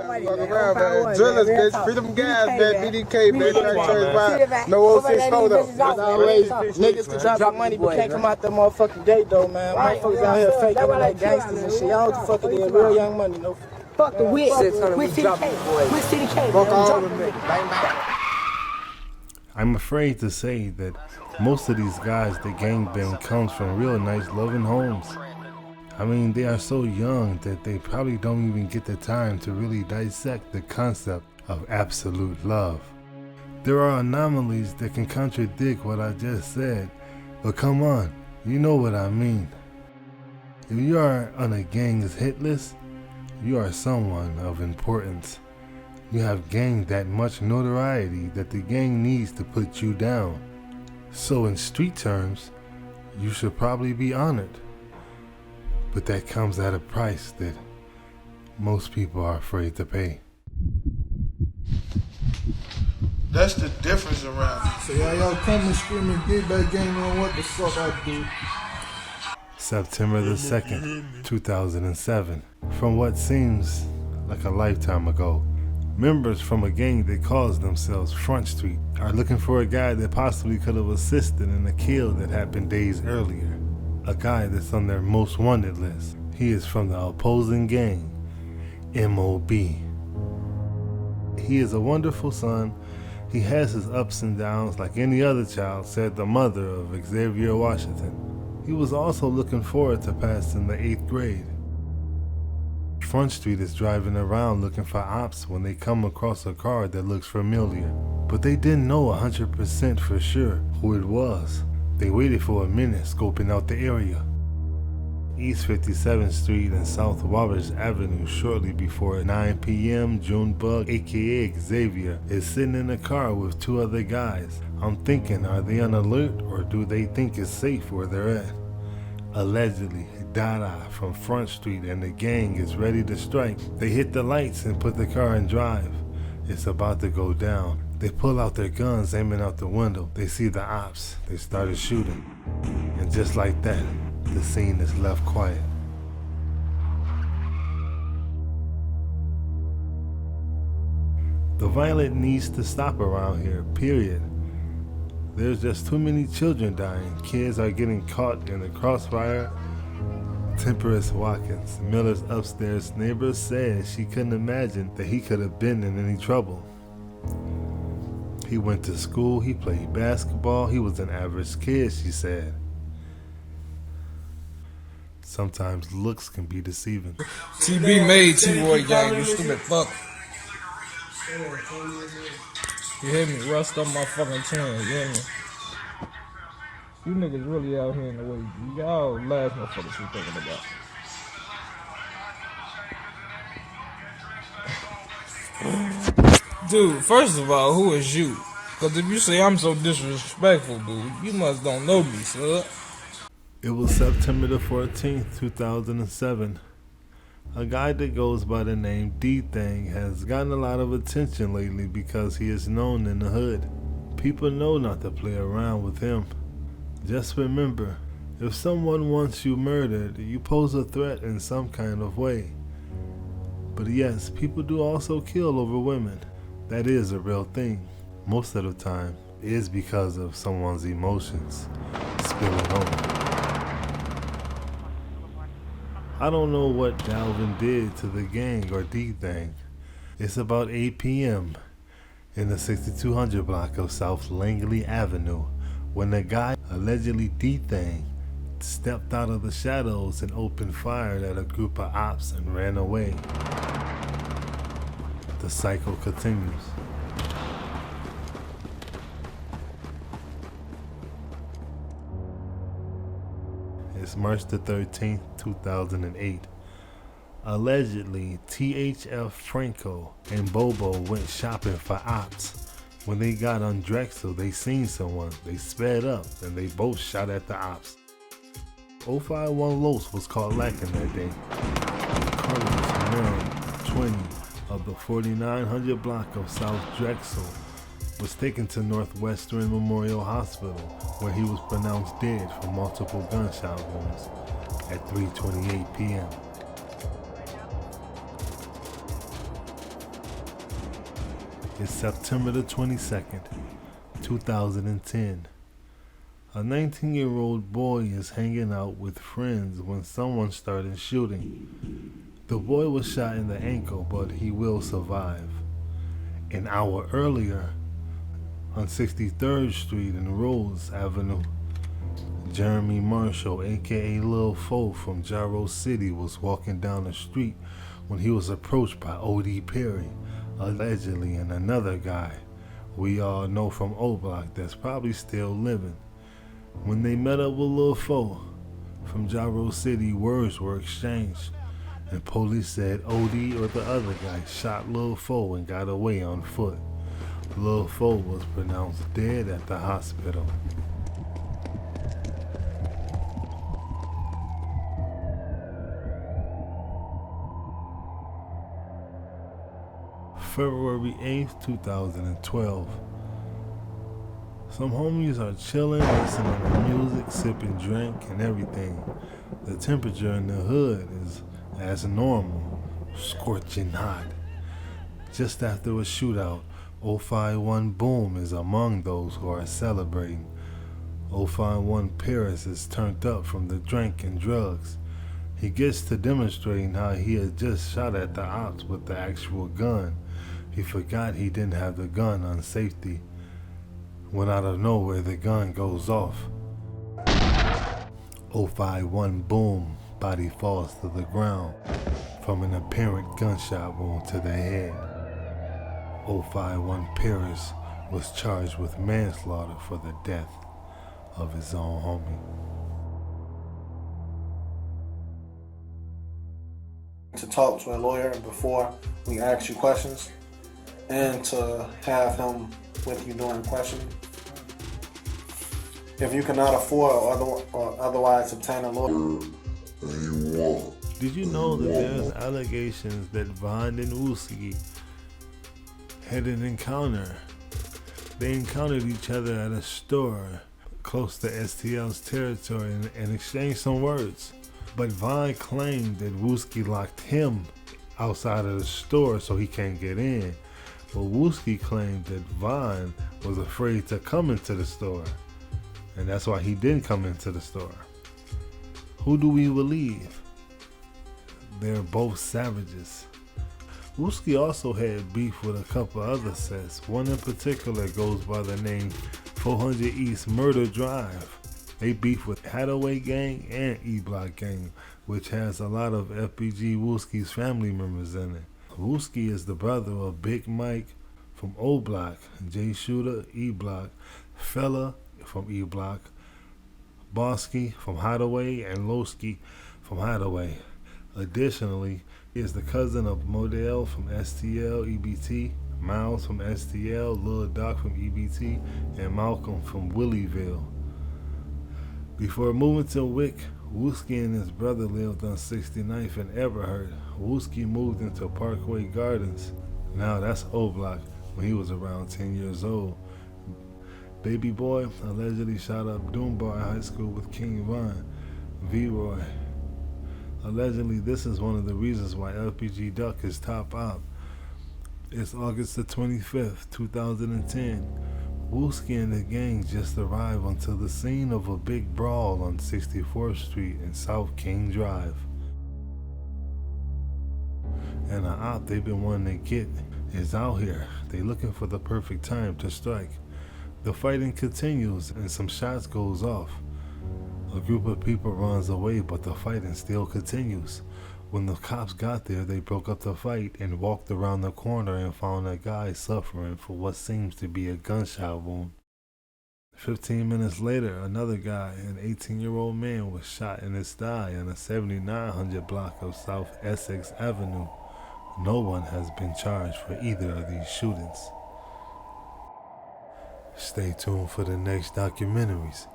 Fuck around, man. Drillers, bitch. Free them guys, man. BDK, man. No 06 photo. As always, niggas can drop money, but can't come out that motherfucking gate, though, man. Motherfuckers out here faking like gangsters and shit. Y'all what the fuck it is. Real young money, no. Fuck the wit. With CDK. Fuck all of them. I'm afraid to say that most of these guys that gangbang comes from real nice loving homes. I mean, they are so young that they probably don't even get the time to really dissect the concept of absolute love. There are anomalies that can contradict what I just said, but come on, you know what I mean. If you are on a gang's hit list, you are someone of importance. You have gained that much notoriety that the gang needs to put you down. So in street terms, you should probably be honored. But that comes at a price that most people are afraid to pay. That's the difference around it. So y'all come and scream and get that game on what the fuck I do. September the 2nd, 2007. From what seems like a lifetime ago, members from a gang that calls themselves Front Street are looking for a guy that possibly could have assisted in a kill that happened days earlier. A guy that's on their most wanted list. He is from the opposing gang, MOB. He is a wonderful son. He has his ups and downs like any other child, said the mother of Xavier Washington. He was also looking forward to passing the 8th grade. Front Street is driving around looking for ops when they come across a car that looks familiar, but they didn't know 100% for sure who it was. They waited for a minute, scoping out the area. East 57th Street and South Wabash Avenue. Shortly before 9 p.m., Junebug, aka Xavier, is sitting in a car with 2 other guys. I'm thinking, are they on alert or do they think it's safe where they're at? Allegedly, Dada from Front Street and the gang is ready to strike. They hit the lights and put the car in drive. It's about to go down. They pull out their guns, aiming out the window. They see the ops. They started shooting. And just like that, the scene is left quiet. The violence needs to stop around here, period. There's just too many children dying. Kids are getting caught in the crossfire. Temperance Watkins, Miller's upstairs neighbor, said she couldn't imagine that he could have been in any trouble. He went to school, he played basketball, he was an average kid, she said. Sometimes looks can be deceiving. TB made T-Roy gang, you stupid fuck. You hear me? Rust on my fucking chin, you hear me? You niggas really out here in the way. Y'all last motherfuckers you thinking about. Dude, first of all, who is you? Because if you say I'm so disrespectful, dude, you must don't know me, sir. It was September the 14th, 2007. A guy that goes by the name D-Thing has gotten a lot of attention lately because he is known in the hood. People know not to play around with him. Just remember, if someone wants you murdered, you pose a threat in some kind of way. But yes, people do also kill over women. That is a real thing. Most of the time, it is because of someone's emotions spilling over. I don't know what Dalvin did to the gang or D-Thing. It's about 8 p.m. in the 6200 block of South Langley Avenue when the guy, allegedly D-Thing, stepped out of the shadows and opened fire at a group of ops and ran away. The cycle continues. It's March the 13th, 2008. Allegedly, THF Franco and Bobo went shopping for ops. When they got on Drexel, they seen someone. They sped up and they both shot at the ops. 051 Los was caught lacking that day. Carlos Mel, 20, of the 4900 block of South Drexel, was taken to Northwestern Memorial Hospital, where he was pronounced dead from multiple gunshot wounds at 3:28 p.m. It's September the 22nd, 2010. A 19-year-old boy is hanging out with friends when someone started shooting. The boy was shot in the ankle, but he will survive. An hour earlier, on 63rd Street and Rose Avenue, Jeremy Marshall, aka Lil Fo from Gyro City, was walking down the street when he was approached by O.D. Perry, allegedly, and another guy we all know from O Block that's probably still living. When they met up with Lil Fo from Gyro City, words were exchanged, and police said O.D. or the other guy shot Lil Fo and got away on foot. Lil Fo was pronounced dead at the hospital. February 8th, 2012. Some homies are chilling, listening to music, sipping drink, and everything. The temperature in the hood is as normal, scorching hot. Just after a shootout, 051 Boom is among those who are celebrating. 051 Paris is turned up from the drink and drugs. He gets to demonstrating how he had just shot at the ops with the actual gun. He forgot he didn't have the gun on safety. When out of nowhere the gun goes off. 051 Boom, body falls to the ground from an apparent gunshot wound to the head. 051 Paris was charged with manslaughter for the death of his own homie. To talk to a lawyer before we ask you questions, and to have him with you during questioning. If you cannot afford or otherwise obtain a lawyer, Did you know that there's allegations that Von and Wooski had an encounter? They encountered each other at a store close to STL's territory and exchanged some words. But Von claimed that Wooski locked him outside of the store so he can't get in. But Wooski claimed that Von was afraid to come into the store, and that's why he didn't come into the store. Who do we believe? They're both savages. Wooski also had beef with a couple other sets. One in particular goes by the name 400 East Murder Drive. They beef with Hathaway Gang and E-Block Gang, which has a lot of FBG Wooski's family members in it. Wooski is the brother of Big Mike from O Block, Jay Shooter, E-Block, Fella from E-Block, Bosky from Hathaway, and Lowski from Hathaway. Additionally, he is the cousin of Modell from STL, EBT, Miles from STL, Lil Doc from EBT, and Malcolm from Willieville. Before moving to Wick, Wooski and his brother lived on 69th and Everhart. Wooski moved into Parkway Gardens. Now that's O Block when he was around 10 years old. Baby Boy allegedly shot up Dunbar High School with King Von, V-Roy. Allegedly, this is one of the reasons why LPG Duck is top op. It's August the 25th, 2010. Wooski and the gang just arrived onto the scene of a big brawl on 64th Street and South King Drive. And the op they've been wanting to get is out here. They looking for the perfect time to strike. The fighting continues and some shots goes off. A group of people runs away, but the fighting still continues. When the cops got there, they broke up the fight and walked around the corner and found a guy suffering for what seems to be a gunshot wound. 15 minutes later, another guy, an 18-year-old man, was shot in his thigh on the 7900 block of South Essex Avenue. No one has been charged for either of these shootings. Stay tuned for the next documentaries